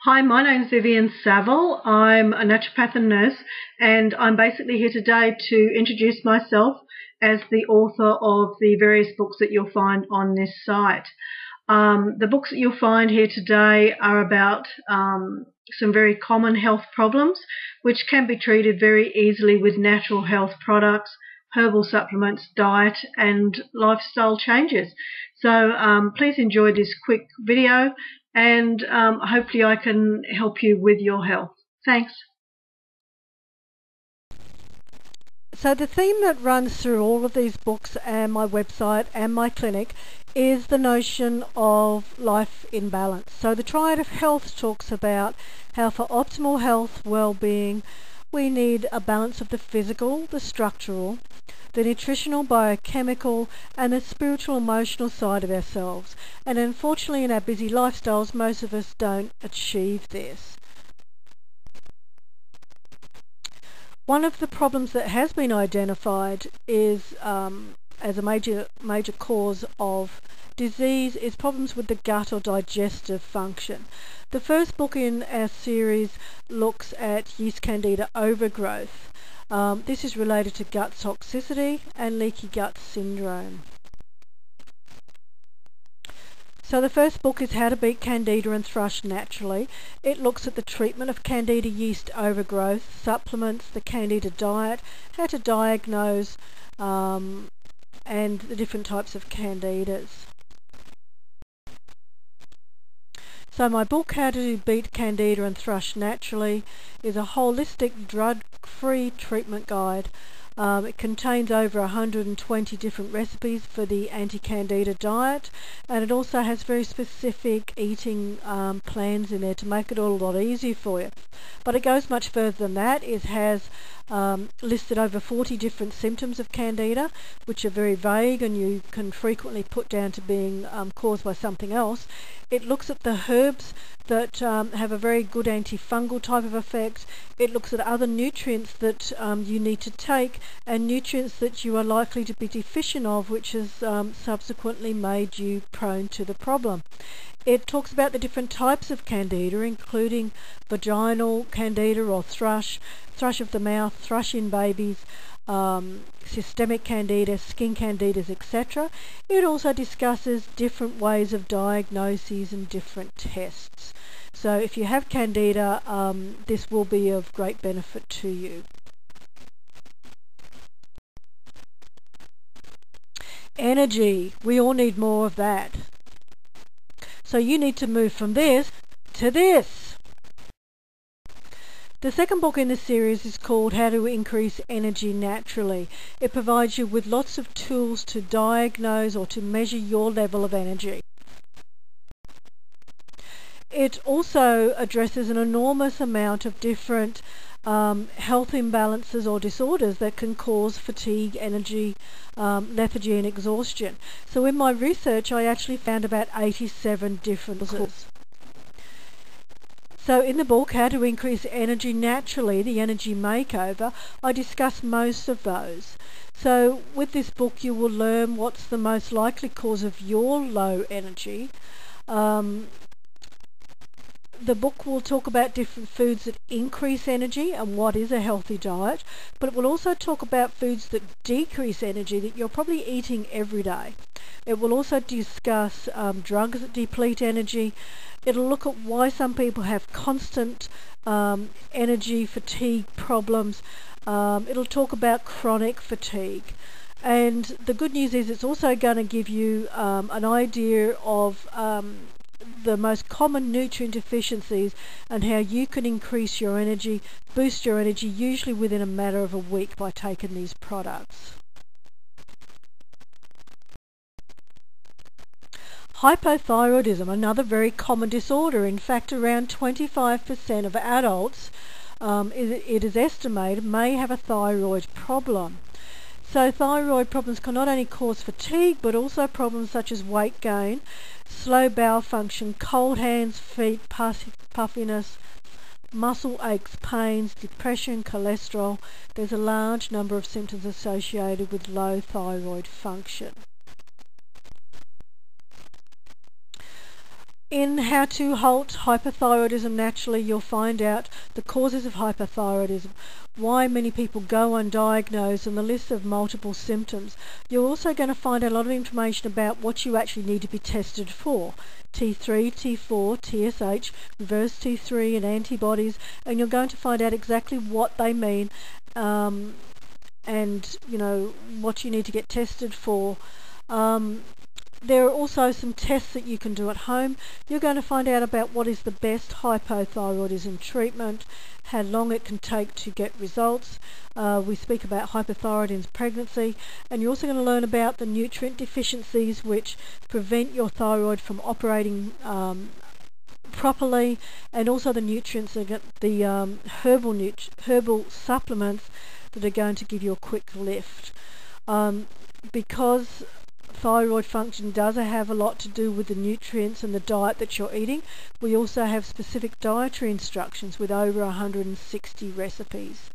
Hi, my name's Vivian Saville. I'm a naturopath and nurse, and I'm basically here today to introduce myself as the author of the various books that you'll find on this site. The books that you'll find here today are about some very common health problems which can be treated very easily with natural health products, herbal supplements, diet and lifestyle changes. So please enjoy this quick video, and hopefully I can help you with your health. Thanks. So the theme that runs through all of these books and my website and my clinic is the notion of life in balance. So the triad of health talks about how for optimal health, well-being, we need a balance of the physical, the structural, the nutritional, biochemical, and the spiritual, emotional side of ourselves. And unfortunately, in our busy lifestyles, most of us don't achieve this. One of the problems that has been identified is as a major cause of disease is problems with the gut or digestive function. The first book in our series looks at yeast Candida overgrowth. This is related to gut toxicity and leaky gut syndrome. So the first book is How to Beat Candida and Thrush Naturally. It looks at the treatment of Candida yeast overgrowth, supplements, the Candida diet, how to diagnose, and the different types of Candidas. So my book, How to Beat Candida and Thrush Naturally, is a holistic drug-free treatment guide. It contains over 120 different recipes for the anti-Candida diet, and it also has very specific eating plans in there to make it all a lot easier for you. But it goes much further than that. It has listed over 40 different symptoms of Candida, which are very vague and you can frequently put down to being caused by something else. It looks at the herbs that have a very good antifungal type of effect. It looks at other nutrients that you need to take and nutrients that you are likely to be deficient of, which has subsequently made you prone to the problem. It talks about the different types of Candida, including vaginal Candida or thrush, thrush of the mouth, thrush in babies, systemic Candida, skin Candidas, etc. It also discusses different ways of diagnoses and different tests. So if you have Candida, this will be of great benefit to you. Energy. We all need more of that. So you need to move from this to this. The second book in the series is called How to Increase Energy Naturally. It provides you with lots of tools to diagnose or to measure your level of energy. It also addresses an enormous amount of different health imbalances or disorders that can cause fatigue, energy, lethargy and exhaustion. So in my research I actually found about 87 different causes. So in the book, How to Increase Energy Naturally, the Energy Makeover, I discuss most of those. So with this book you will learn what's the most likely cause of your low energy. The book will talk about different foods that increase energy and what is a healthy diet, but it will also talk about foods that decrease energy that you're probably eating every day. It will also discuss drugs that deplete energy. It'll look at why some people have constant energy fatigue problems. It'll talk about chronic fatigue. And the good news is it's also going to give you an idea of the most common nutrient deficiencies and how you can increase your energy, boost your energy, usually within a matter of a week by taking these products. Hypothyroidism, another very common disorder. In fact, around 25% of adults, it is estimated, may have a thyroid problem. So thyroid problems can not only cause fatigue, but also problems such as weight gain, slow bowel function, cold hands, feet, puffiness, muscle aches, pains, depression, cholesterol. There's a large number of symptoms associated with low thyroid function. In How to Halt Hypothyroidism Naturally, you'll find out the causes of hypothyroidism, why many people go undiagnosed, and the list of multiple symptoms. You're also going to find a lot of information about what you actually need to be tested for. T3, T4, TSH, reverse T3 and antibodies, and you're going to find out exactly what they mean and what you need to get tested for. There are also some tests that you can do at home. You're going to find out about what is the best hypothyroidism treatment, how long it can take to get results. We speak about hypothyroidism in pregnancy, and you're also going to learn about the nutrient deficiencies which prevent your thyroid from operating properly, and also the nutrients, the herbal supplements that are going to give you a quick lift. Because thyroid function does have a lot to do with the nutrients and the diet that you're eating, we also have specific dietary instructions with over 160 recipes.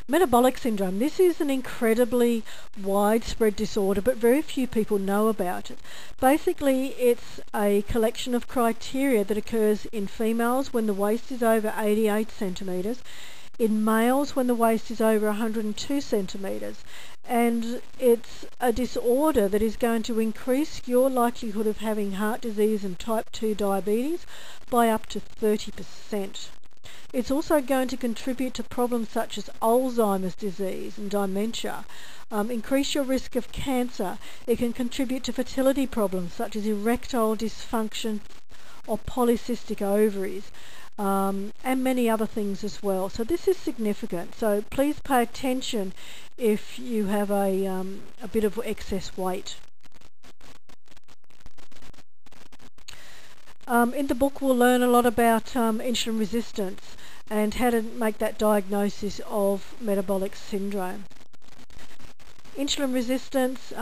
Metabolic syndrome. This is an incredibly widespread disorder, but very few people know about it. Basically, it's a collection of criteria that occurs in females when the waist is over 88 centimetres, in males when the waist is over 102 centimetres, and it's a disorder that is going to increase your likelihood of having heart disease and type 2 diabetes by up to 30%. It's also going to contribute to problems such as Alzheimer's disease and dementia, increase your risk of cancer. It can contribute to fertility problems such as erectile dysfunction or polycystic ovaries, and many other things as well. So this is significant. So please pay attention if you have a bit of excess weight. In the book we'll learn a lot about insulin resistance and how to make that diagnosis of metabolic syndrome. Insulin resistance,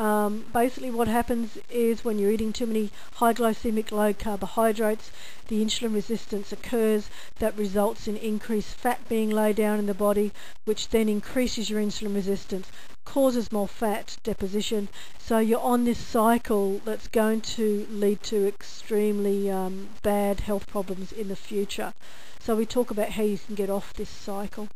basically what happens is when you're eating too many high glycemic, low carbohydrates, the insulin resistance occurs. That results in increased fat being laid down in the body, which then increases your insulin resistance, causes more fat deposition. So you're on this cycle that's going to lead to extremely bad health problems in the future. So we talk about how you can get off this cycle.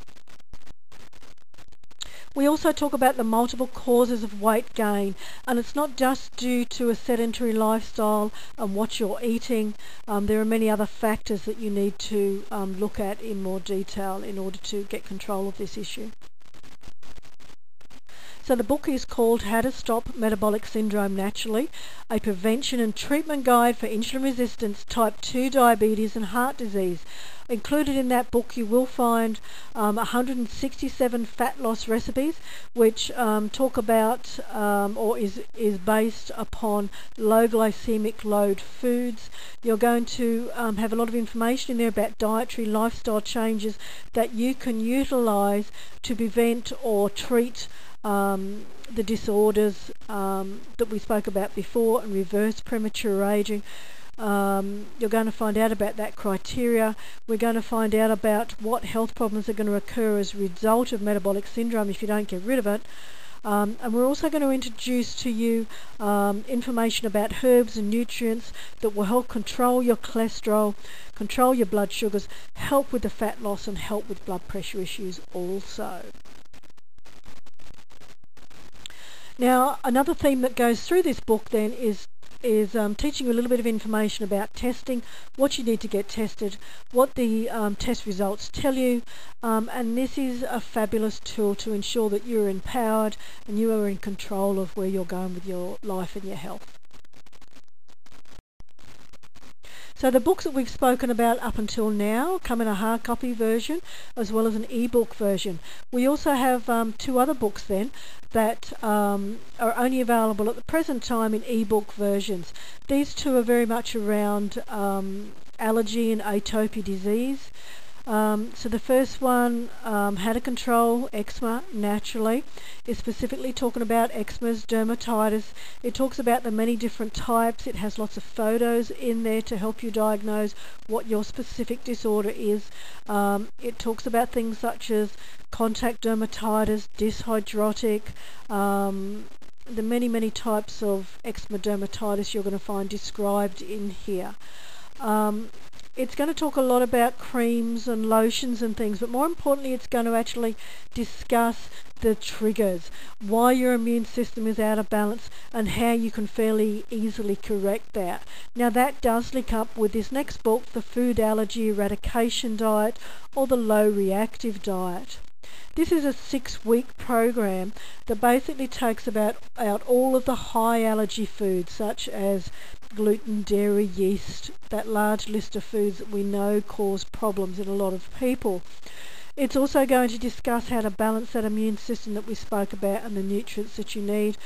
We also talk about the multiple causes of weight gain, and it's not just due to a sedentary lifestyle and what you're eating. There are many other factors that you need to look at in more detail in order to get control of this issue. So the book is called How to Stop Metabolic Syndrome Naturally, a prevention and treatment guide for insulin resistance, type 2 diabetes and heart disease. Included in that book you will find 167 fat loss recipes which talk about or is based upon low glycemic load foods. You're going to have a lot of information in there about dietary lifestyle changes that you can utilise to prevent or treat the disorders that we spoke about before and reverse premature aging. You're going to find out about that criteria. We're going to find out about what health problems are going to occur as a result of metabolic syndrome if you don't get rid of it. And we're also going to introduce to you information about herbs and nutrients that will help control your cholesterol, control your blood sugars, help with the fat loss and help with blood pressure issues also. Now, another theme that goes through this book then is teaching you a little bit of information about testing, what you need to get tested, what the test results tell you, and this is a fabulous tool to ensure that you're empowered and you are in control of where you're going with your life and your health. So the books that we've spoken about up until now come in a hard copy version as well as an ebook version. We also have two other books then that are only available at the present time in ebook versions. These two are very much around allergy and atopic disease. So the first one, How to Control Eczema Naturally, is specifically talking about eczemas, dermatitis. It talks about the many different types. It has lots of photos in there to help you diagnose what your specific disorder is. It talks about things such as contact dermatitis, dyshydrotic, the many types of eczema dermatitis you're going to find described in here. It's going to talk a lot about creams and lotions and things, but more importantly it's going to actually discuss the triggers, why your immune system is out of balance and how you can fairly easily correct that. Now that does link up with this next book, the Food Allergy Eradication Diet or the Low Reactive Diet. This is a 6-week program that basically takes out all of the high allergy foods such as gluten, dairy, yeast, that large list of foods that we know cause problems in a lot of people. It's also going to discuss how to balance that immune system that we spoke about and the nutrients that you need.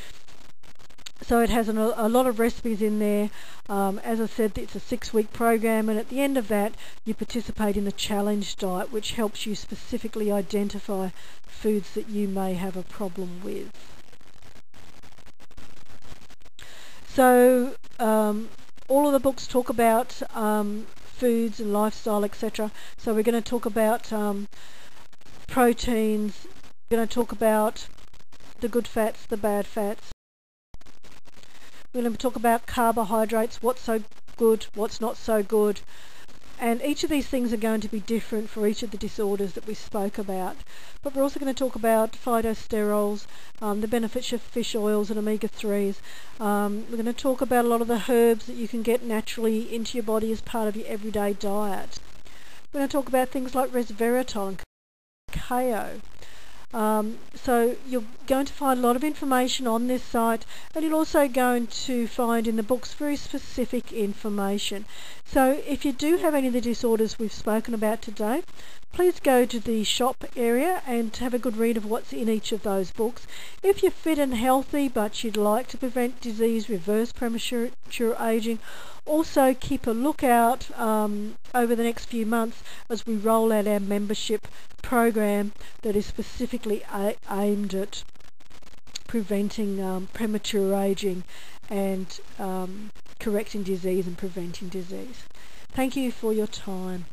So it has a lot of recipes in there. As I said, it's a 6-week program, and at the end of that you participate in the challenge diet, which helps you specifically identify foods that you may have a problem with. So all of the books talk about foods and lifestyle, etc. So we're going to talk about proteins, we're going to talk about the good fats, the bad fats. We're going to talk about carbohydrates, what's so good, what's not so good. And each of these things are going to be different for each of the disorders that we spoke about. But we're also going to talk about phytosterols, the benefits of fish oils and omega-3s. We're going to talk about a lot of the herbs that you can get naturally into your body as part of your everyday diet. We're going to talk about things like resveratrol and cacao. So you're going to find a lot of information on this site, and you're also going to find in the books very specific information. So if you do have any of the disorders we've spoken about today, please go to the shop area and have a good read of what's in each of those books. If you're fit and healthy but you'd like to prevent disease, reverse premature aging, also keep a lookout over the next few months as we roll out our membership program that is specifically aimed at preventing premature aging and correcting disease and preventing disease. Thank you for your time.